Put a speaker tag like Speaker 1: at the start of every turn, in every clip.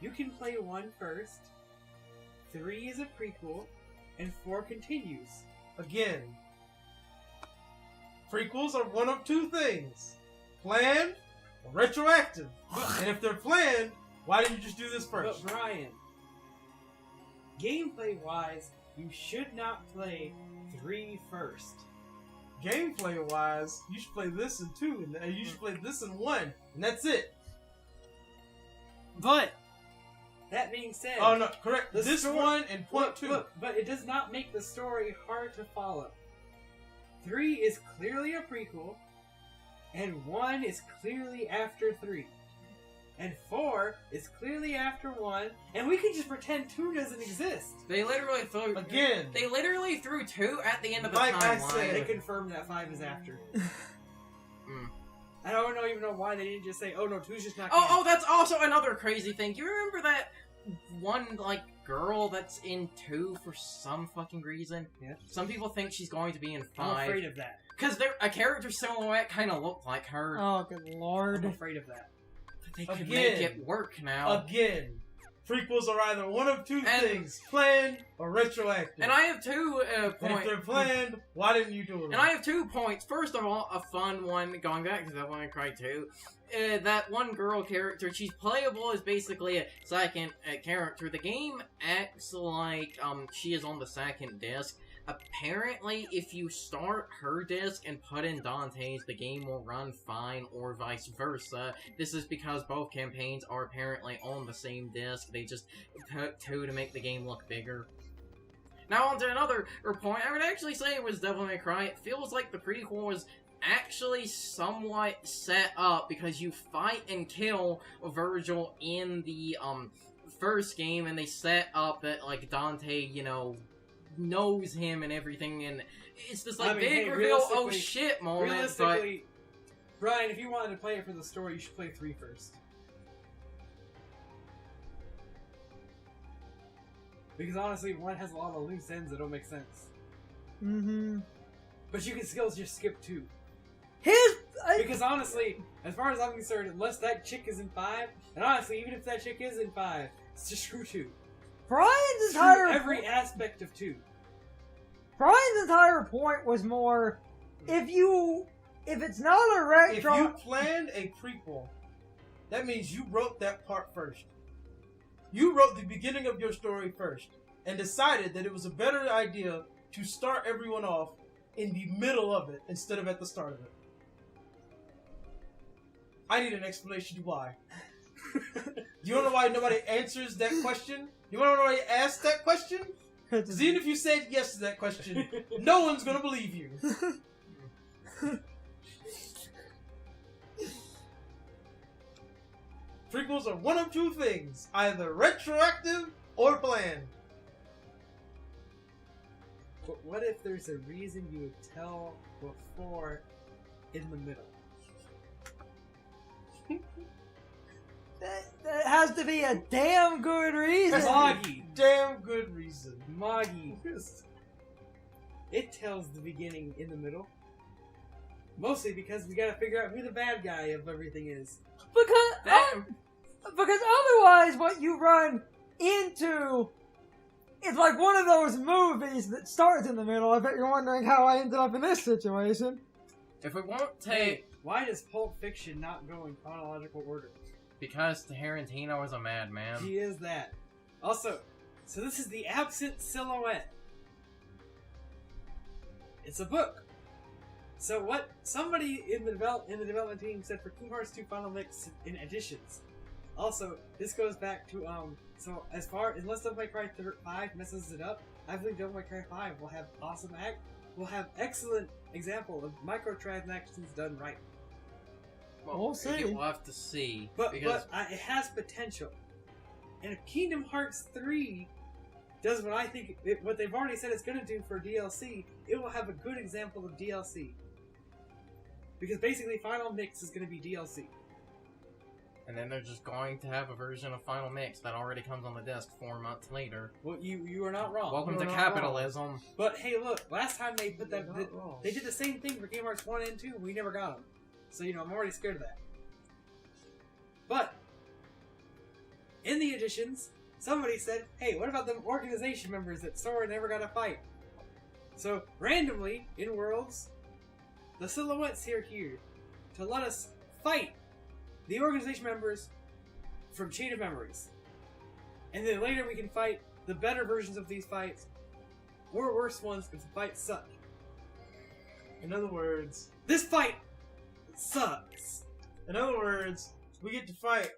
Speaker 1: you can play 1 first, 3 is a prequel, and 4 continues.
Speaker 2: Again, prequels are one of 2 things: planned or retroactive. And if they're planned, why didn't you just do this first?
Speaker 1: But Brian, gameplay-wise, you should not play 3 first.
Speaker 2: Gameplay-wise, you should play this in 2, and you should play this in 1, and that's it.
Speaker 1: But that being said,
Speaker 2: Oh no, correct. This one and point 2.
Speaker 1: Look, but it does not make the story hard to follow. 3 is clearly a prequel, and 1 is clearly after 3. And 4 is clearly after 1, and we can just pretend 2 doesn't exist.
Speaker 3: They literally threw...
Speaker 2: Again.
Speaker 3: They literally threw 2 at the end of the
Speaker 2: Like I
Speaker 3: timeline.
Speaker 2: said.
Speaker 1: They confirmed that 5 is after. I don't even know why they didn't just say, oh no, 2's just not
Speaker 3: Oh, that's also another crazy thing. Do you remember that one, like, girl that's in 2 for some fucking reason?
Speaker 1: Yeah.
Speaker 3: Some people think she's going to be in 5.
Speaker 1: I'm afraid of that.
Speaker 3: Because a character silhouette kind of looked like her.
Speaker 4: Oh, good lord.
Speaker 1: I'm afraid of that.
Speaker 3: But they could make it work now.
Speaker 2: Again, prequels are either one of 2 things: planned or retroactive.
Speaker 3: And I have 2
Speaker 2: And
Speaker 3: points.
Speaker 2: if they're planned, why didn't you do it?
Speaker 3: And I have 2 points. First of all, a fun one, going back to Devil May Cry 2. That one girl character, she's playable as basically a second character. The game acts like she is on the second disc. Apparently, if you start her disc and put in Dante's, the game will run fine, or vice versa. This is because both campaigns are apparently on the same disc. They just put 2 to make the game look bigger. Now on to another point. I would actually say it was Devil May Cry. It feels like the prequel was actually somewhat set up because you fight and kill Virgil in the first game, and they set up that like Dante, you know, knows him and everything, and it's this like big reveal, oh shit moment.
Speaker 1: Realistically, Brian, if you wanted to play it for the story, you should play 3 first. Because honestly, 1 has a lot of loose ends that don't make sense.
Speaker 4: Mm-hmm.
Speaker 1: But you can still just skip 2.
Speaker 4: His...
Speaker 1: Because honestly, as far as I'm concerned, unless that chick is in 5, and honestly, even if that chick is in 5, it's just screw 2.
Speaker 4: Brian's entire...
Speaker 1: Every aspect of 2.
Speaker 4: Brian's entire point was more, if it's not a retro...
Speaker 2: If you planned a prequel, that means you wrote that part first. You wrote the beginning of your story first, and decided that it was a better idea to start everyone off in the middle of it, instead of at the start of it. I need an explanation to why. Do you want to know why nobody answers that question? You want to know why nobody asked that question? Because even if you said yes to that question, no one's going to believe you. Prequels are one of 2 things: either retroactive or planned.
Speaker 1: But what if there's a reason you would tell before in the middle?
Speaker 4: That has to be a damn good reason.
Speaker 1: Moggy.
Speaker 2: Damn good reason.
Speaker 1: Moggy. It tells the beginning in the middle. Mostly because we gotta figure out who the bad guy of everything is.
Speaker 4: Because otherwise what you run into is like one of those movies that starts in the middle. I bet you're wondering how I ended up in this situation.
Speaker 3: If we won't take...
Speaker 1: Hey, why does Pulp Fiction not go in chronological order?
Speaker 3: Because Tarantino is a madman.
Speaker 1: He is that. Also, so this is the absent silhouette. It's a book. So what somebody in the development team said for Kingdom Hearts 2 Final Mix in additions. Also, this goes back to so unless Devil May Cry 5 messes it up, I believe Devil May Cry 5 will have will have excellent example of microtransactions done right.
Speaker 3: Well,
Speaker 4: we'll see.
Speaker 3: We'll have to see.
Speaker 1: But it has potential. And if Kingdom Hearts 3 does what I think, what they've already said it's going to do for DLC, it will have a good example of DLC. Because basically Final Mix is going to be DLC.
Speaker 3: And then they're just going to have a version of Final Mix that already comes on the disc 4 months later.
Speaker 1: Well, you are not wrong.
Speaker 3: Welcome to capitalism.
Speaker 1: Wrong. But hey, look, last time they put they did the same thing for Kingdom Hearts 1 and 2, we never got them. So, I'm already scared of that. But in the editions, somebody said, hey, what about the organization members that Sora never got to fight? So, randomly, in Worlds, the Silhouettes here to let us fight the organization members from Chain of Memories. And then later we can fight the better versions of these fights, or worse ones if the fights suck.
Speaker 2: In other words,
Speaker 1: This fight sucks.
Speaker 2: in other words, we get to fight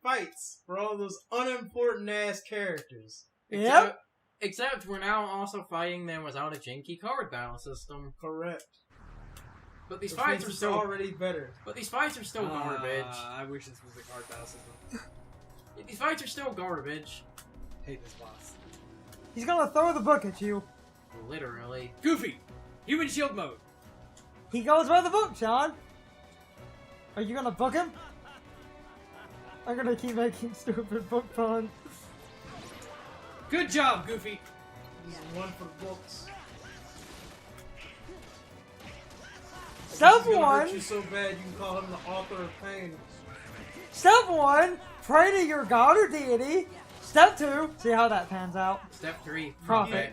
Speaker 2: fights for all those unimportant ass characters.
Speaker 4: Yep.
Speaker 3: Except we're now also fighting them without a janky card battle system.
Speaker 2: Correct.
Speaker 3: But these
Speaker 2: Which
Speaker 3: fights
Speaker 2: means
Speaker 3: are
Speaker 2: it's
Speaker 3: still
Speaker 2: already better.
Speaker 3: But these fights are still garbage.
Speaker 1: I wish this was a card battle system.
Speaker 3: These fights are still garbage.
Speaker 1: Hate this boss.
Speaker 4: He's gonna throw the book at you.
Speaker 3: Literally.
Speaker 1: Goofy! Human shield mode!
Speaker 4: He goes by the book, Sean. Are you gonna book him? I'm gonna keep making stupid book puns.
Speaker 1: Good job, Goofy!
Speaker 2: This is one for the books.
Speaker 4: Step
Speaker 2: This is gonna hurt
Speaker 4: one.
Speaker 2: you so bad you can call him the author of pain.
Speaker 4: Step 1, pray to your god or deity. Step 2, see how that pans out.
Speaker 3: Step 3.
Speaker 4: Profit.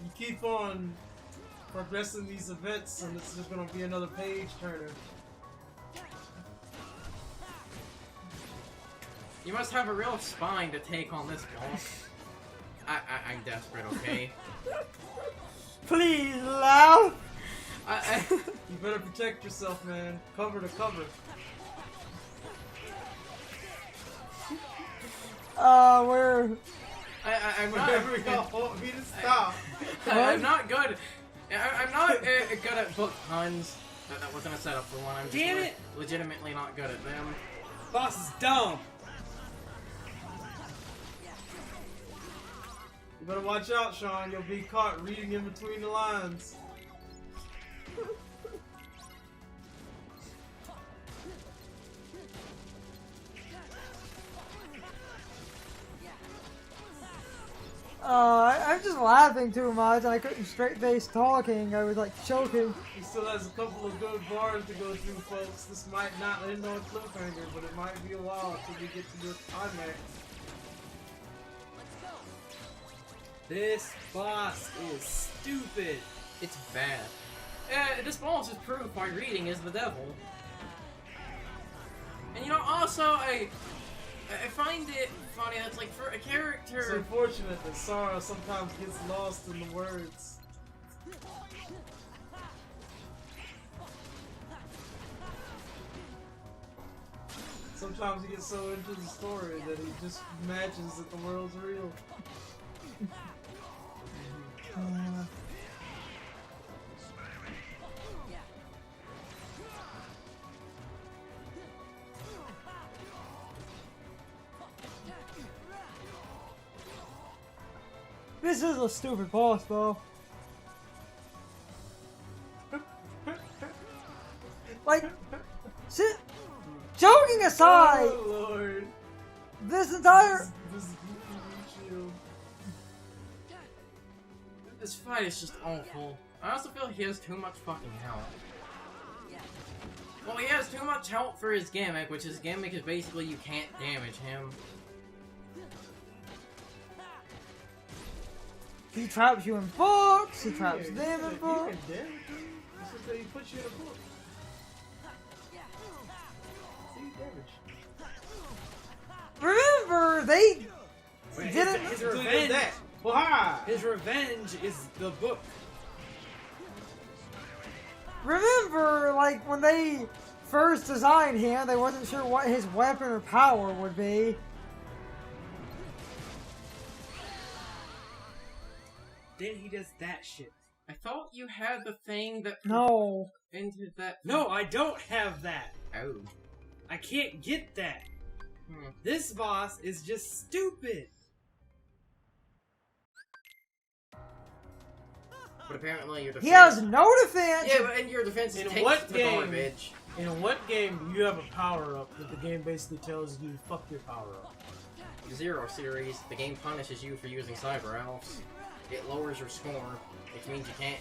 Speaker 2: You keep on progressing these events, and it's just gonna be another page turner.
Speaker 3: You must have a real spine to take on this boss. I'm desperate, okay?
Speaker 4: Please laugh.
Speaker 2: You better protect yourself, man. Cover to cover.
Speaker 4: We're...
Speaker 3: I'm not.
Speaker 2: Whatever y'all want me to stop.
Speaker 3: I'm not good. I'm not good at book puns. That wasn't a setup for one. I'm just
Speaker 1: Damn it!
Speaker 3: legitimately not good at them.
Speaker 1: Boss is dumb!
Speaker 2: You better watch out, Sean. You'll be caught reading in between the lines.
Speaker 4: I'm just laughing too much. I couldn't straight face talking. I was like choking.
Speaker 2: He still has a couple of good bars to go through, folks. This might not end on a cliffhanger, but it might be a while until we get to this climax.
Speaker 1: This boss is stupid.
Speaker 3: It's bad. This boss is proved by reading is the devil. And you know, also I find it funny that's like for a
Speaker 2: It's
Speaker 3: character.
Speaker 2: unfortunate that Sora sometimes gets lost in the words. Sometimes he gets so into the story that he just imagines that the world's real.
Speaker 4: This is a stupid boss, though. Like, shit. Joking aside,
Speaker 2: Oh Lord!
Speaker 4: this entire
Speaker 2: This is goofy shield.
Speaker 3: This fight is just awful. I also feel he has too much fucking health. Well, he has too much health for his gimmick, which his gimmick is basically you can't damage him.
Speaker 4: he traps you in books. He traps
Speaker 2: Yeah,
Speaker 4: them in
Speaker 2: you
Speaker 4: books.
Speaker 2: can damage him. It's just that he puts you in a book. See, damage.
Speaker 4: Remember, they
Speaker 1: Wait,
Speaker 4: didn't.
Speaker 1: his
Speaker 2: Until he does
Speaker 1: revenge.
Speaker 2: that. Wah!
Speaker 1: His revenge is the book.
Speaker 4: Remember, like when they first designed him, they wasn't sure what his weapon or power would be.
Speaker 1: Then he does that shit.
Speaker 3: I thought you had the thing that
Speaker 4: No.
Speaker 3: into that.
Speaker 1: No, I don't have that.
Speaker 3: Oh.
Speaker 1: I can't get that.
Speaker 3: Hmm.
Speaker 1: This boss is just stupid.
Speaker 3: But apparently your defense.
Speaker 4: He has no defense.
Speaker 3: Yeah, but in your defense
Speaker 2: In
Speaker 3: it takes
Speaker 2: what
Speaker 3: the
Speaker 2: game?
Speaker 3: garbage.
Speaker 2: In what game do you have a power up that the game basically tells you fuck your power up?
Speaker 3: Zero series, the game punishes you for using cyber elves. It lowers your score, which means you can't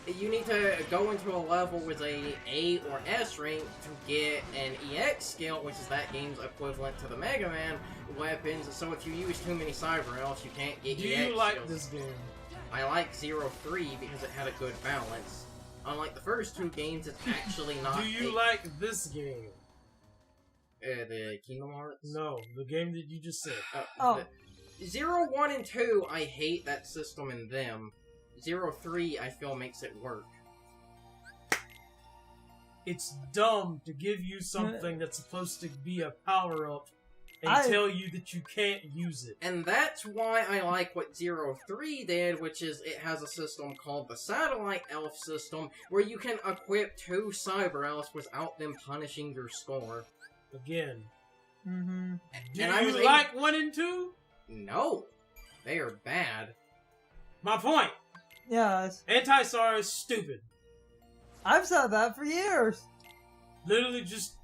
Speaker 3: you need to go into a level with a A or S rank to get an EX skill, which is that game's equivalent to the Mega Man weapons. So if you use too many Cyber Elves, you can't get
Speaker 2: Do
Speaker 3: EX
Speaker 2: you like
Speaker 3: skills.
Speaker 2: this game?
Speaker 3: I like 03 because it had a good balance. Unlike the first two games, it's actually not.
Speaker 2: Do you like this game?
Speaker 3: The Kingdom Hearts?
Speaker 2: No, the game that you just said.
Speaker 4: Oh.
Speaker 3: 0, 1, and 2, I hate that system in them. 03, I feel, makes it work.
Speaker 2: It's dumb to give you something that's supposed to be a power-up and tell you that you can't use it.
Speaker 3: And that's why I like what 03 did, which is it has a system called the Satellite Elf system, where you can equip 2 Cyber Elves without them punishing your score.
Speaker 2: Again.
Speaker 4: Mm-hmm.
Speaker 2: Do
Speaker 3: And I was
Speaker 2: you like 1 and 2?
Speaker 3: No. They are bad.
Speaker 2: My point!
Speaker 4: Yes.
Speaker 2: Anti-SAR is stupid.
Speaker 4: I've said that for years.
Speaker 2: Literally just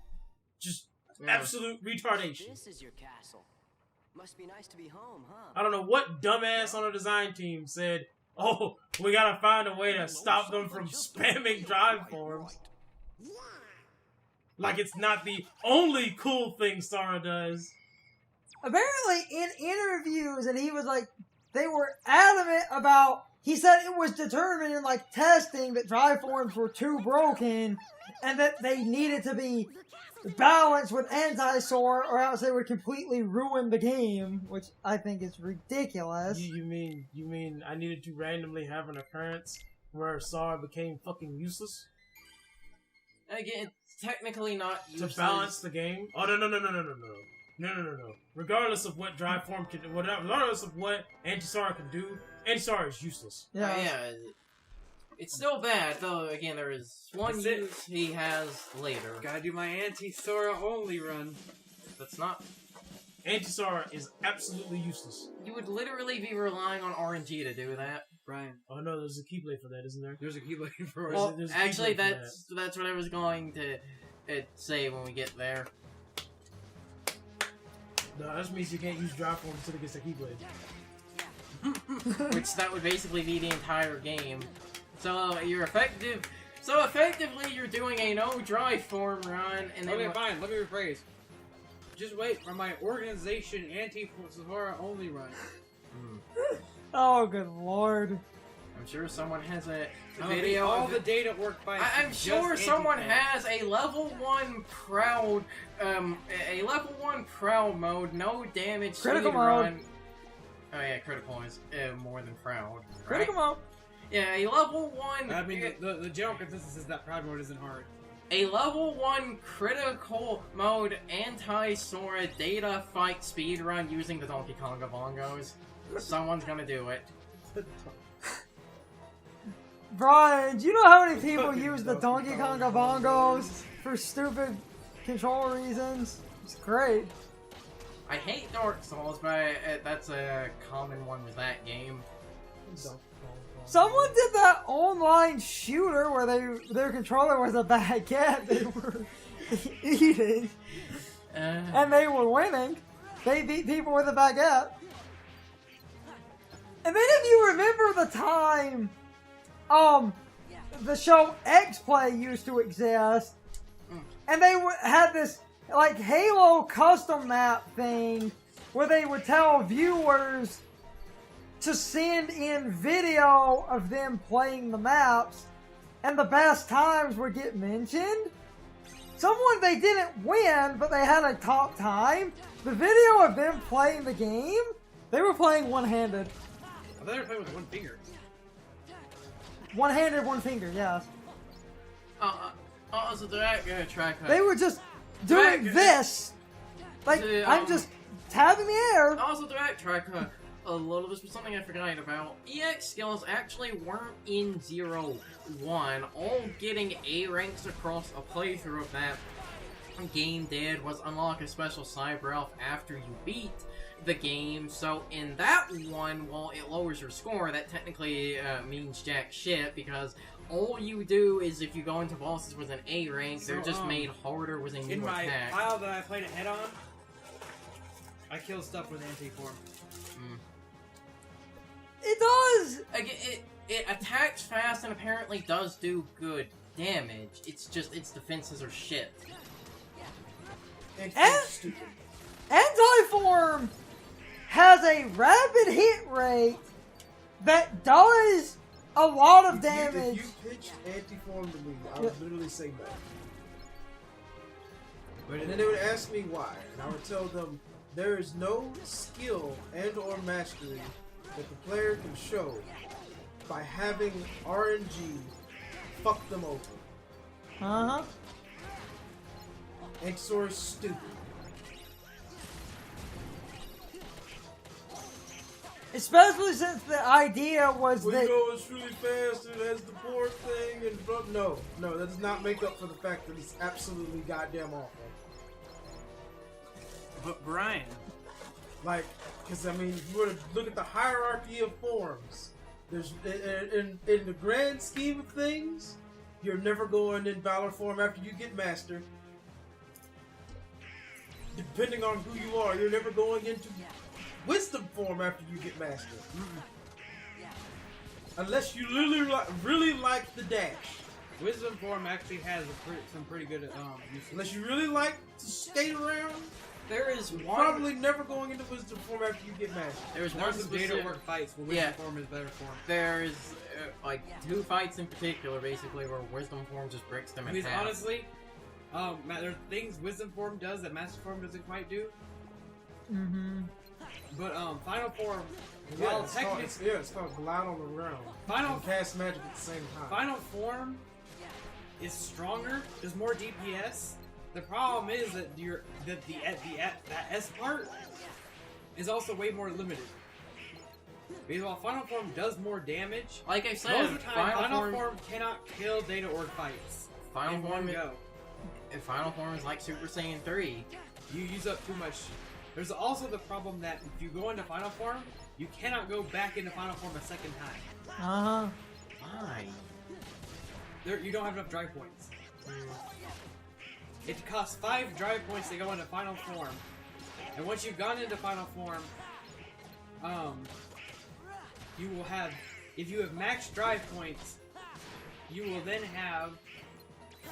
Speaker 3: Yeah.
Speaker 2: absolute retardation.
Speaker 5: This is your castle. Must be nice to be home, huh?
Speaker 2: I don't know what dumbass on the design team said, oh, we gotta find a way to stop them from spamming drive forms. Like it's not the only cool thing Sara does.
Speaker 4: Apparently, in interviews, and he was like, they were adamant about. He said it was determined in like testing that drive forms were too broken, and that they needed to be balanced with anti-SAR, or else they would completely ruin the game, which I think is ridiculous.
Speaker 2: You mean I needed to randomly have an occurrence where Sara became fucking useless
Speaker 3: Again, it's technically not useless.
Speaker 2: to balance the game? Oh no. Regardless of what drive form can, regardless of what anti-SAR can do, anti-SAR is useless.
Speaker 4: Yeah.
Speaker 3: Yeah. It's still bad, though. Again, there is one
Speaker 1: That's it.
Speaker 3: use he has later.
Speaker 1: Gotta do my anti-Sora only run.
Speaker 3: That's not.
Speaker 2: Anti-SAR is absolutely useless.
Speaker 3: You would literally be relying on RNG to do that.
Speaker 1: Brian,
Speaker 2: Oh no, there's a Keyblade for that, isn't there?
Speaker 1: there's a keyblade for
Speaker 3: Well,
Speaker 2: there's a
Speaker 3: actually,
Speaker 2: Keyblade for
Speaker 3: that's what I was going to say when we get there.
Speaker 2: No, that means you can't use drive form until it gets a Keyblade.
Speaker 3: Which that would basically be the entire game. So you're effective. So effectively, you're doing a no drive form run, and then
Speaker 1: Okay, fine, let me rephrase. Just wait for my organization anti-Sora only run.
Speaker 4: Oh, good lord.
Speaker 3: I'm sure someone has a
Speaker 1: I'll make
Speaker 3: video.
Speaker 1: all
Speaker 3: of
Speaker 1: the
Speaker 3: it.
Speaker 1: data work by.
Speaker 3: I'm
Speaker 1: just
Speaker 3: sure someone
Speaker 1: anti-Sora.
Speaker 3: has a level 1 proud, a level 1 proud mode, no damage
Speaker 4: Critical
Speaker 3: speed
Speaker 4: mode.
Speaker 3: run. Oh yeah, critical is more than proud. Right?
Speaker 4: Critical mode.
Speaker 3: Yeah, a level 1.
Speaker 1: I mean, the general consensus is that proud mode isn't hard.
Speaker 3: A level 1 critical mode anti-Sora data fight speedrun using the Donkey Konga bongos. Someone's gonna do it.
Speaker 4: Brian, do you know how many people
Speaker 1: Fucking
Speaker 4: use the
Speaker 1: Donkey
Speaker 4: Donkey
Speaker 1: Konga
Speaker 4: Konga bongos for stupid control reasons? It's great.
Speaker 3: I hate Dark Souls, but that's a common one with that game.
Speaker 4: Someone did that online shooter where their controller was a baguette they were eating, and they were winning. They beat people with a baguette. And then if you remember the time, the show X-Play used to exist, and they had this like Halo custom map thing where they would tell viewers to send in video of them playing the maps, and the best times would get mentioned. Someone, they didn't win, but they had a top time. The video of them playing the game, they were playing one-handed.
Speaker 1: I thought they were playing with one finger.
Speaker 4: One-handed, one finger, yes.
Speaker 3: Also, that track.
Speaker 4: They were just doing this. Like, I'm just tapping the air.
Speaker 3: Also, to backtrack a little, this was something I forgot about. EX skills actually weren't in 0-1. All getting A ranks across a playthrough of that game did was unlock a special Cyber Elf after you beat the game. So in that one, while it lowers your score, that technically means jack shit, because all you do is if you go into bosses with an A rank, they're just made harder with a new
Speaker 1: In my
Speaker 3: attack.
Speaker 1: pile that I played ahead on, I kill stuff with anti-form.
Speaker 4: It does.
Speaker 3: Again, it attacks fast and apparently does do good damage. It's just its defenses are shit.
Speaker 2: And stupid.
Speaker 4: Anti-Form has a rapid hit rate that does a lot of damage.
Speaker 2: If you pitched Anti-Form to me, I would literally say no. And then they would ask me why, and I would tell them there is no skill and or mastery that the player can show by having RNG fuck them over.
Speaker 4: Uh-huh.
Speaker 2: Exor is stupid.
Speaker 4: Especially since the idea was
Speaker 2: Well,
Speaker 4: that...
Speaker 2: you know, it's really fast and it has the board thing and blah. No, that does not make up for the fact that it's absolutely goddamn awful.
Speaker 1: But Brian,
Speaker 2: Like, because I mean, if you were to look at the hierarchy of forms, there's in the grand scheme of things, you're never going in Valor form after you get Master. Depending on who you are, you're never going into Wisdom form after you get Master. Unless you really like the dash.
Speaker 1: Wisdom form actually has some pretty good uses.
Speaker 2: Unless you really like to skate around,
Speaker 3: There is
Speaker 2: you're
Speaker 3: one.
Speaker 2: probably never going into Wisdom form after you get Master.
Speaker 3: There's
Speaker 1: There
Speaker 3: one
Speaker 1: are some data
Speaker 3: specific.
Speaker 1: work fights where Wisdom form is better form.
Speaker 3: There's like 2 fights in particular, basically, where Wisdom form just breaks them in
Speaker 1: Because
Speaker 3: half.
Speaker 1: honestly, there are things Wisdom form does that Master form doesn't quite do.
Speaker 4: Mm-hmm.
Speaker 1: But Final form,
Speaker 2: Yeah,
Speaker 1: while
Speaker 2: it's
Speaker 1: technically
Speaker 2: called Glide on the Realm.
Speaker 1: Final
Speaker 2: And cast magic at the same time.
Speaker 1: Final form is stronger. There's more DPS. The problem is that that S part is also way more limited. Because while Final Form does more damage,
Speaker 3: Like I said,
Speaker 1: most of the time Final
Speaker 3: form
Speaker 1: form cannot kill Data Org fights.
Speaker 3: Final
Speaker 1: in
Speaker 3: form
Speaker 1: one go.
Speaker 3: Final Form is like Super Saiyan 3.
Speaker 1: You use up too much. There's also the problem that if you go into Final Form, you cannot go back into Final Form a second time.
Speaker 4: Uh-huh.
Speaker 3: Why?
Speaker 1: You don't have enough drive points. It costs 5 drive points to go into Final Form. And once you've gone into Final Form, you will have, if you have max drive points, you will then have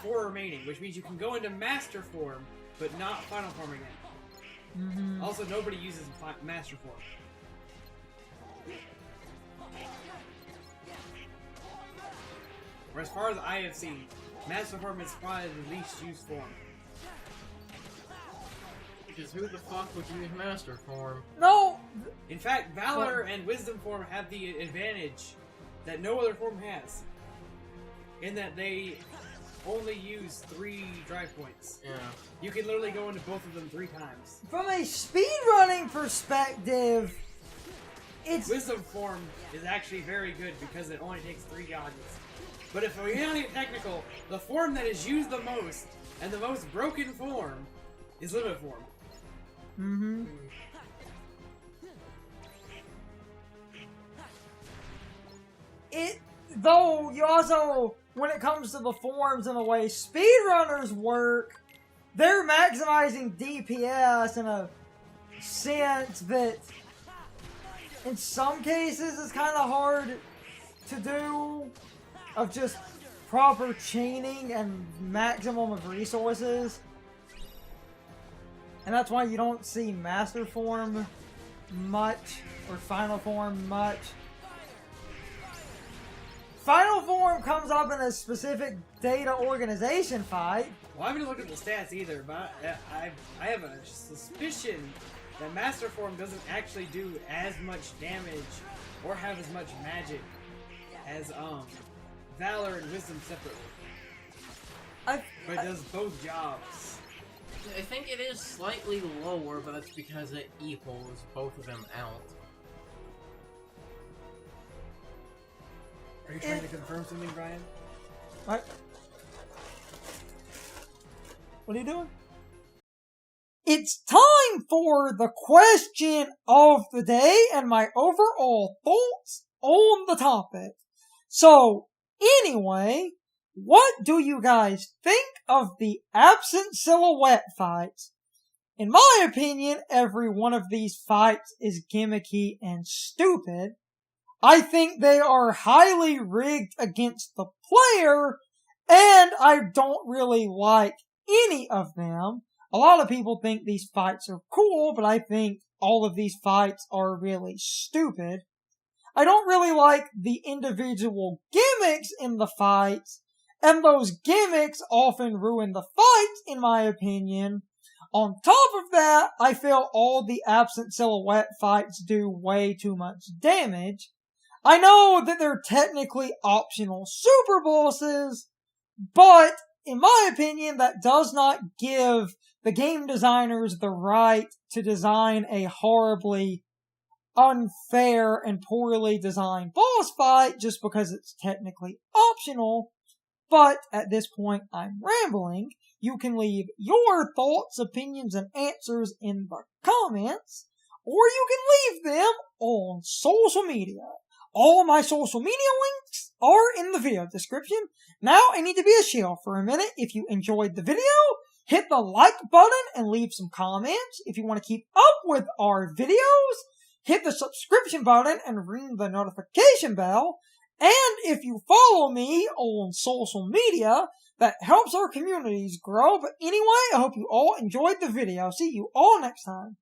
Speaker 1: 4 remaining, which means you can go into Master Form, but not Final Form again.
Speaker 4: Mm-hmm.
Speaker 1: Also, nobody uses Master Form. Or as far as I have seen, Master Form is probably the least used form.
Speaker 3: Because who the fuck would use Master Form?
Speaker 4: No!
Speaker 1: In fact, Valor and Wisdom Form have the advantage that no other form has. In that they only use 3 drive points.
Speaker 3: Yeah.
Speaker 1: You can literally go into both of them 3 times.
Speaker 4: From a speedrunning perspective, it's...
Speaker 1: Wisdom Form is actually very good because it only takes 3 dodges. But if we're getting technical, the form that is used the most, and the most broken form, is Limit Form.
Speaker 4: Mm-hmm. Though, you also, when it comes to the forms and the way speedrunners work, they're maximizing DPS in a sense that, in some cases, is kind of hard to do, of just proper chaining and maximum of resources. And that's why you don't see Master Form much, or Final Form much. Final Form comes up in a specific data organization fight.
Speaker 1: Well, I haven't looked at the stats either, but I have a suspicion that Master Form doesn't actually do as much damage or have as much magic as Valor and Wisdom separately. But it does both jobs.
Speaker 3: I think it is slightly lower, but that's because it equals both of them out.
Speaker 1: Are you trying to confirm something, Brian?
Speaker 4: What? What are you doing? It's time for the question of the day and my overall thoughts on the topic. So, anyway, what do you guys think of the absent silhouette fights? In my opinion, every one of these fights is gimmicky and stupid. I think they are highly rigged against the player, and I don't really like any of them. A lot of people think these fights are cool, but I think all of these fights are really stupid. I don't really like the individual gimmicks in the fights, and those gimmicks often ruin the fights, in my opinion. On top of that, I feel all the absent silhouette fights do way too much damage. I know that they're technically optional super bosses, but in my opinion, that does not give the game designers the right to design a horribly unfair and poorly designed boss fight just because it's technically optional. But at this point, I'm rambling. You can leave your thoughts, opinions, and answers in the comments, or you can leave them on social media. All my social media links are in the video description. Now I need to be a shill for a minute. If you enjoyed the video, hit the like button and leave some comments. If you want to keep up with our videos, hit the subscription button and ring the notification bell. And if you follow me on social media, that helps our communities grow. But anyway, I hope you all enjoyed the video. See you all next time.